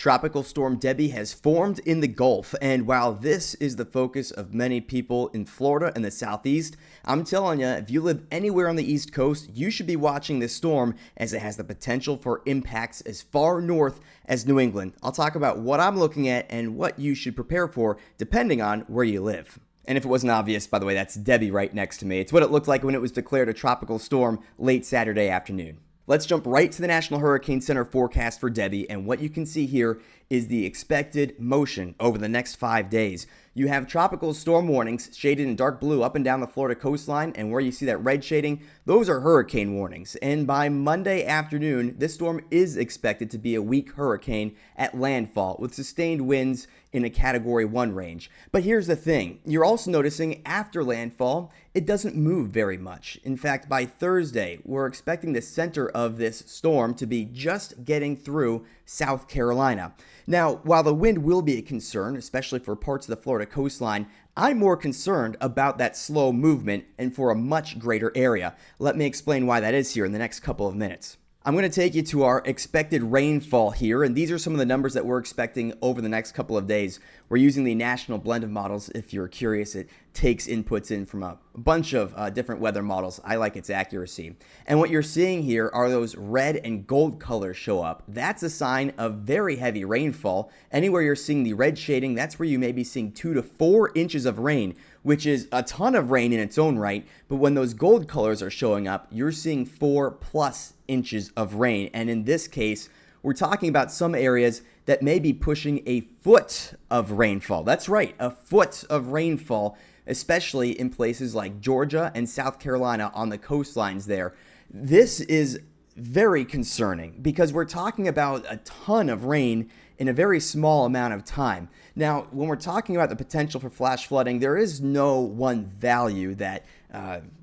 Tropical Storm Debby has formed in the Gulf, and while this is the focus of many people in Florida and the Southeast, I'm telling you, if you live anywhere on the East Coast, you should be watching this storm as it has the potential for impacts as far north as New England. I'll talk about what I'm looking at and what you should prepare for depending on where you live. And if it wasn't obvious, by the way, that's Debby right next to me. It's what it looked like when it was declared a tropical storm late Saturday afternoon. Let's jump right to the National Hurricane Center forecast for Debby, and what you can see here is the expected motion over the next 5 days. You have tropical storm warnings shaded in dark blue up and down the Florida coastline, and where you see that red shading, those are hurricane warnings. And by Monday afternoon, this storm is expected to be a weak hurricane at landfall with sustained winds in a Category 1 range. But here's the thing, you're also noticing after landfall, it doesn't move very much. In fact, by Thursday, we're expecting the center of this storm to be just getting through South Carolina. Now, while the wind will be a concern, especially for parts of the Florida coastline, I'm more concerned about that slow movement and for a much greater area. Let me explain why that is here in the next couple of minutes. I'm going to take you to our expected rainfall here, and these are some of the numbers that we're expecting over the next couple of days. We're using the National Blend of Models. If you're curious, it takes inputs in from a bunch of different weather models. I like its accuracy. And what you're seeing here are those red and gold colors show up. That's a sign of very heavy rainfall. Anywhere you're seeing the red shading, that's where you may be seeing 2 to 4 inches of rain, which is a ton of rain in its own right. But when those gold colors are showing up, you're seeing 4+ inches of rain. And in this case, we're talking about some areas that may be pushing a foot of rainfall. That's right, a foot of rainfall, especially in places like Georgia and South Carolina on the coastlines there. This is very concerning because we're talking about a ton of rain in a very small amount of time. Now, when we're talking about the potential for flash flooding, there is no one value that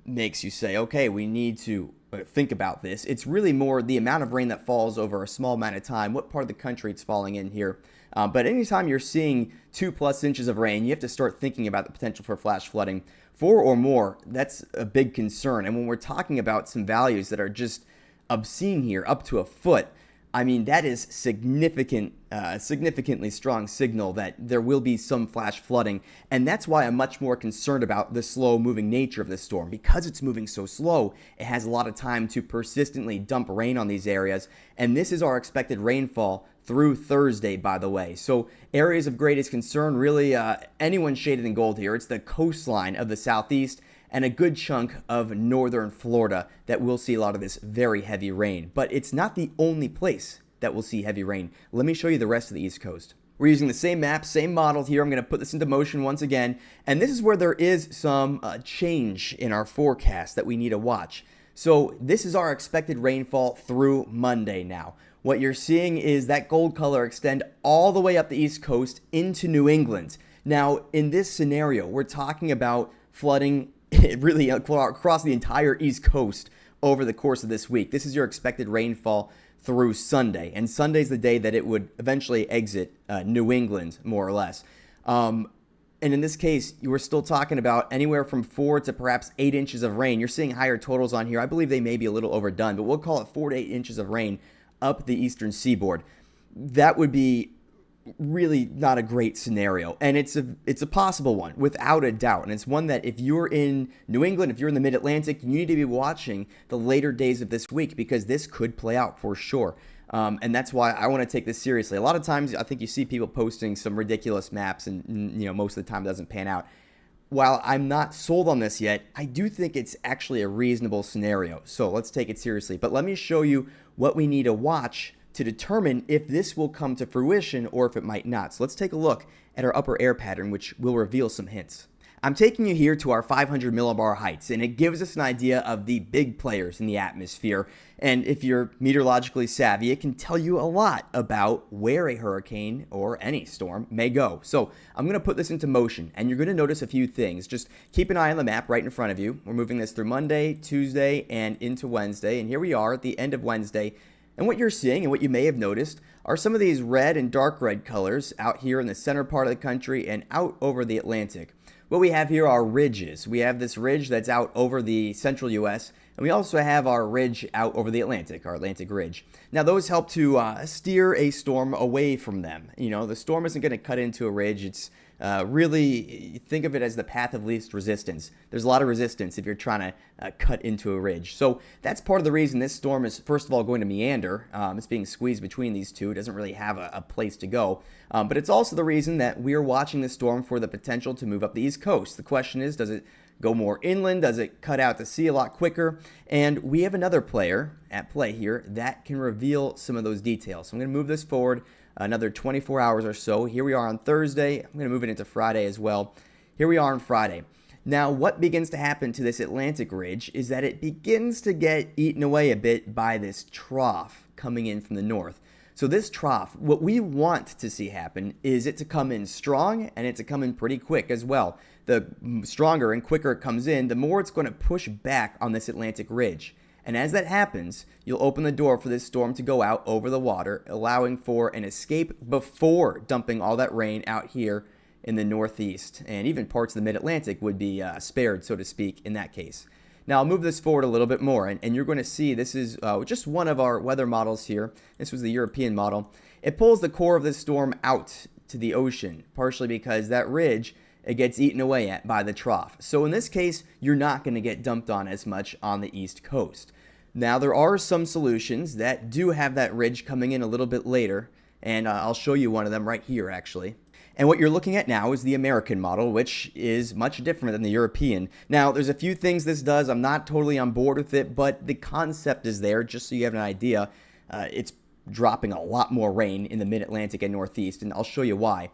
makes you say, okay, we need to think about this. It's really more the amount of rain that falls over a small amount of time, what part of the country it's falling in here. But anytime you're seeing 2+ inches of rain, you have to start thinking about the potential for flash flooding. 4 or more, that's a big concern. And when we're talking about some values that are just obscene here, up to a foot, I mean, that is significantly strong signal that there will be some flash flooding. And that's why I'm much more concerned about the slow moving nature of this storm. Because it's moving so slow, it has a lot of time to persistently dump rain on these areas. And this is our expected rainfall through Thursday, by the way. So areas of greatest concern, really anyone shaded in gold here. It's the coastline of the Southeast and a good chunk of northern Florida that will see a lot of this very heavy rain. But it's not the only place that will see heavy rain. Let me show you the rest of the East Coast. We're using the same map, same model here. I'm going to put this into motion once again. And this is where there is some change in our forecast that we need to watch. So this is our expected rainfall through Monday now. What you're seeing is that gold color extend all the way up the East Coast into New England. Now, in this scenario, we're talking about flooding really across the entire East Coast over the course of this week. This is your expected rainfall through Sunday, and Sunday's the day that it would eventually exit New England, more or less. And in this case, you were still talking about anywhere from 4 to perhaps 8 inches of rain. You're seeing higher totals on here. I believe they may be a little overdone, but we'll call it 4 to 8 inches of rain up the eastern seaboard. That would be really not a great scenario, and it's a possible one without a doubt, and it's one that if you're in New England, if you're in the mid-Atlantic, you need to be watching the later days of this week because this could play out for sure. And that's why I want to take this seriously. A lot of times I think you see people posting some ridiculous maps and most of the time it doesn't pan out. While I'm not sold on this yet, I do think it's actually a reasonable scenario, so let's take it seriously. But let me show you what we need to watch to determine if this will come to fruition or if it might not. So let's take a look at our upper air pattern, which will reveal some hints. I'm taking you here to our 500 millibar heights, and it gives us an idea of the big players in the atmosphere. And if you're meteorologically savvy, it can tell you a lot about where a hurricane or any storm may go. So I'm going to put this into motion, and you're going to notice a few things. Just keep an eye on the map right in front of you. We're moving this through Monday, Tuesday, and into Wednesday. And here we are at the end of Wednesday. And what you're seeing and what you may have noticed are some of these red and dark red colors out here in the center part of the country and out over the Atlantic. What we have here are ridges. We have this ridge that's out over the central U.S., And we also have our ridge out over the Atlantic, our Atlantic ridge. Now, those help to steer a storm away from them. The storm isn't going to cut into a ridge. It's really, think of it as the path of least resistance. There's a lot of resistance if you're trying to cut into a ridge. So that's part of the reason this storm is, first of all, going to meander. It's being squeezed between these two. It doesn't really have a place to go. But it's also the reason that we're watching this storm for the potential to move up the East Coast. The question is, does it go more inland? Does it cut out to sea a lot quicker? And we have another player at play here that can reveal some of those details. So I'm going to move this forward another 24 hours or so. Here we are on Thursday. I'm going to move it into Friday as well. Here we are on Friday. Now, what begins to happen to this Atlantic ridge is that it begins to get eaten away a bit by this trough coming in from the north. So this trough, what we want to see happen is it to come in strong and it to come in pretty quick as well. The stronger and quicker it comes in, the more it's going to push back on this Atlantic ridge. And as that happens, you'll open the door for this storm to go out over the water, allowing for an escape before dumping all that rain out here in the northeast. And even parts of the mid-Atlantic would be spared, so to speak, in that case. Now, I'll move this forward a little bit more, and you're going to see this is just one of our weather models here. This was the European model. It pulls the core of this storm out to the ocean, partially because that ridge, it gets eaten away at by the trough. So in this case, you're not going to get dumped on as much on the East Coast. Now, there are some solutions that do have that ridge coming in a little bit later, and I'll show you one of them right here, actually. And what you're looking at now is the American model, which is much different than the European. Now, there's a few things this does. I'm not totally on board with it, but the concept is there, just so you have an idea. It's dropping a lot more rain in the mid-Atlantic and northeast, and I'll show you why.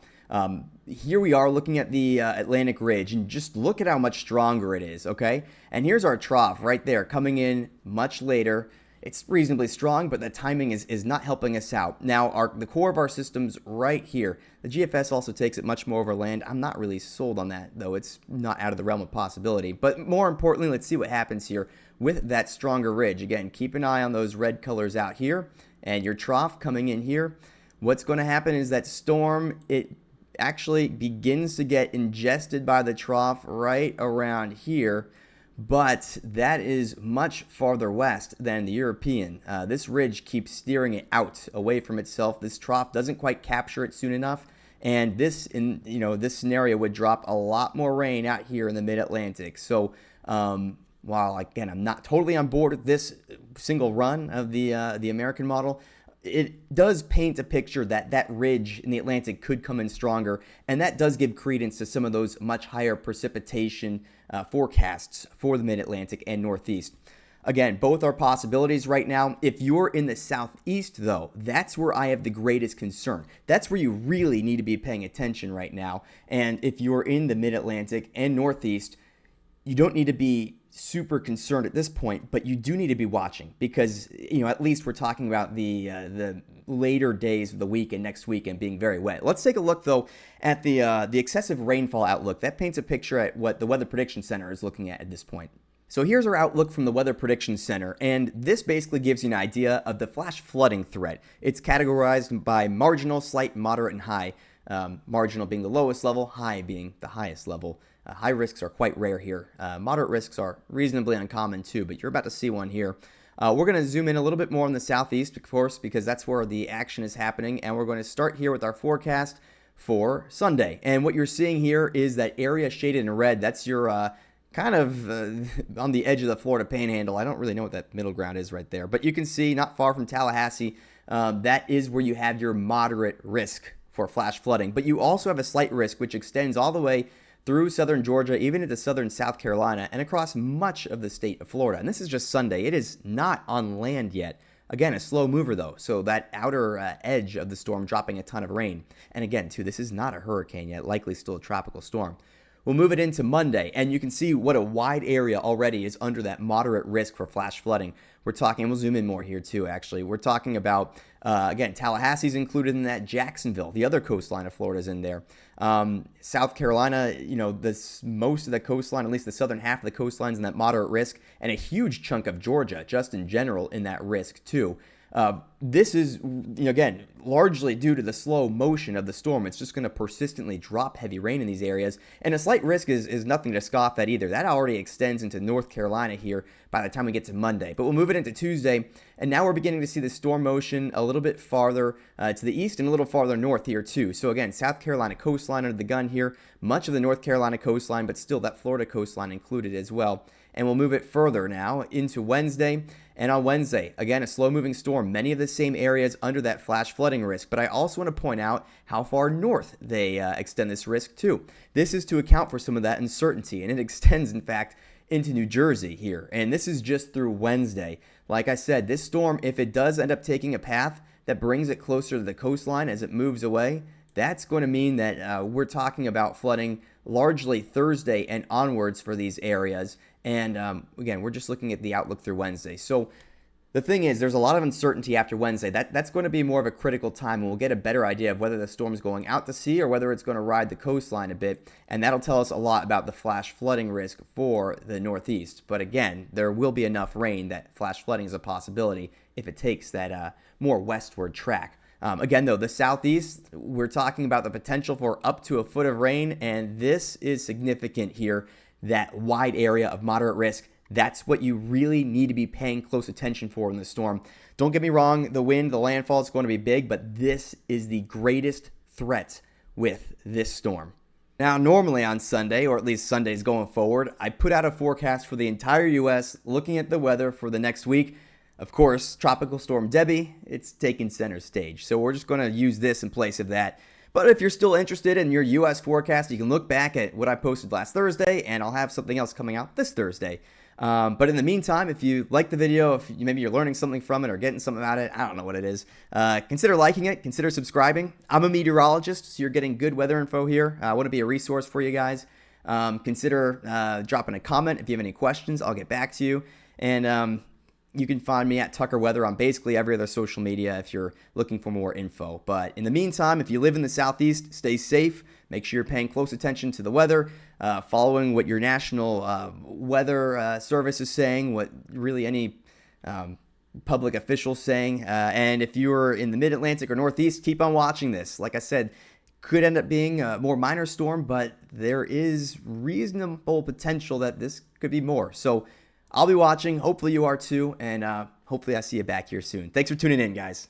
Here we are looking at the Atlantic ridge, and just look at how much stronger it is, okay? And here's our trough right there, coming in much later. It's reasonably strong, but the timing is not helping us out. Now, the core of our system's right here. The GFS also takes it much more over land. I'm not really sold on that, though. It's not out of the realm of possibility. But more importantly, let's see what happens here with that stronger ridge. Again, keep an eye on those red colors out here, and your trough coming in here. What's going to happen is that storm, it actually begins to get ingested by the trough right around here, but that is much farther west than the European. This ridge keeps steering it out away from itself. This trough doesn't quite capture it soon enough, and this scenario would drop a lot more rain out here in the mid-Atlantic. So while again I'm not totally on board with this single run of the American model, it does paint a picture that ridge in the Atlantic could come in stronger, and that does give credence to some of those much higher precipitation forecasts for the mid-Atlantic and northeast. Again, both are possibilities right now. If you're in the southeast, though, that's where I have the greatest concern. That's where you really need to be paying attention right now. And if you're in the mid-Atlantic and northeast, you don't need to be super concerned at this point, but you do need to be watching because, at least we're talking about the later days of the week and next weekend being very wet. Let's take a look, though, at the excessive rainfall outlook. That paints a picture at what the Weather Prediction Center is looking at this point. So here's our outlook from the Weather Prediction Center, and this basically gives you an idea of the flash flooding threat. It's categorized by marginal, slight, moderate, and high. Marginal being the lowest level, high being the highest level. High risks are quite rare here. Moderate risks are reasonably uncommon too, but you're about to see one here. We're going to zoom in a little bit more on the southeast, of course, because that's where the action is happening, and we're going to start here with our forecast for Sunday. And what you're seeing here is that area shaded in red. That's your kind of on the edge of the Florida Panhandle. I don't really know what that middle ground is right there, but you can see not far from Tallahassee, that is where you have your moderate risk for flash flooding. But you also have a slight risk, which extends all the way through southern Georgia, even into southern South Carolina, and across much of the state of Florida. And this is just Sunday. It is not on land yet. Again, a slow mover, though, so that outer edge of the storm dropping a ton of rain. And again, too, this is not a hurricane yet, likely still a tropical storm. We'll move it into Monday, and you can see what a wide area already is under that moderate risk for flash flooding. We're talking, we'll zoom in more here too, actually. We're talking about, again, Tallahassee's included in that, Jacksonville, the other coastline of Florida is in there. South Carolina, most of the coastline, at least the southern half of the coastline is in that moderate risk, and a huge chunk of Georgia, just in general, in that risk too. This is, again, largely due to the slow motion of the storm. It's just going to persistently drop heavy rain in these areas. And a slight risk is nothing to scoff at either. That already extends into North Carolina here by the time we get to Monday. But we'll move it into Tuesday. And now we're beginning to see the storm motion a little bit farther to the east and a little farther north here too. So again, South Carolina coastline under the gun here. Much of the North Carolina coastline, but still that Florida coastline included as well. And we'll move it further now into Wednesday. And on Wednesday, again, a slow-moving storm. Many of the same areas under that flash flooding risk. But I also want to point out how far north they extend this risk to. This is to account for some of that uncertainty. And it extends, in fact, into New Jersey here. And this is just through Wednesday. Like I said, this storm, if it does end up taking a path that brings it closer to the coastline as it moves away, that's going to mean that we're talking about flooding largely Thursday and onwards for these areas. And again, we're just looking at the outlook through Wednesday. So the thing is, there's a lot of uncertainty after Wednesday. That's going to be more of a critical time, and we'll get a better idea of whether the storm's going out to sea or whether it's going to ride the coastline a bit. And that'll tell us a lot about the flash flooding risk for the Northeast. But again, there will be enough rain that flash flooding is a possibility if it takes that more westward track. Again, though, the Southeast, we're talking about the potential for up to a foot of rain, and this is significant here, that wide area of moderate risk. That's what you really need to be paying close attention for in the storm. Don't get me wrong, the wind, the landfall is going to be big, but this is the greatest threat with this storm. Now, normally on Sunday, or at least Sundays going forward, I put out a forecast for the entire U.S. looking at the weather for the next week. Of course, Tropical Storm Debby, it's taking center stage. So we're just going to use this in place of that. But if you're still interested in your U.S. forecast, you can look back at what I posted last Thursday, and I'll have something else coming out this Thursday. But in the meantime, if you like the video, if maybe you're learning something from it or getting something out of it, I don't know what it is, consider liking it, consider subscribing. I'm a meteorologist, so you're getting good weather info here. I want to be a resource for you guys. Consider dropping a comment. If you have any questions, I'll get back to you. And you can find me at Tucker Weather on basically every other social media if you're looking for more info. But in the meantime, if you live in the Southeast, stay safe. Make sure you're paying close attention to the weather, following what your national weather service is saying, what really any public officials saying. And if you're in the Mid-Atlantic or Northeast, keep on watching this. Like I said, could end up being a more minor storm, but there is reasonable potential that this could be more. So I'll be watching. Hopefully you are too. And hopefully I see you back here soon. Thanks for tuning in, guys.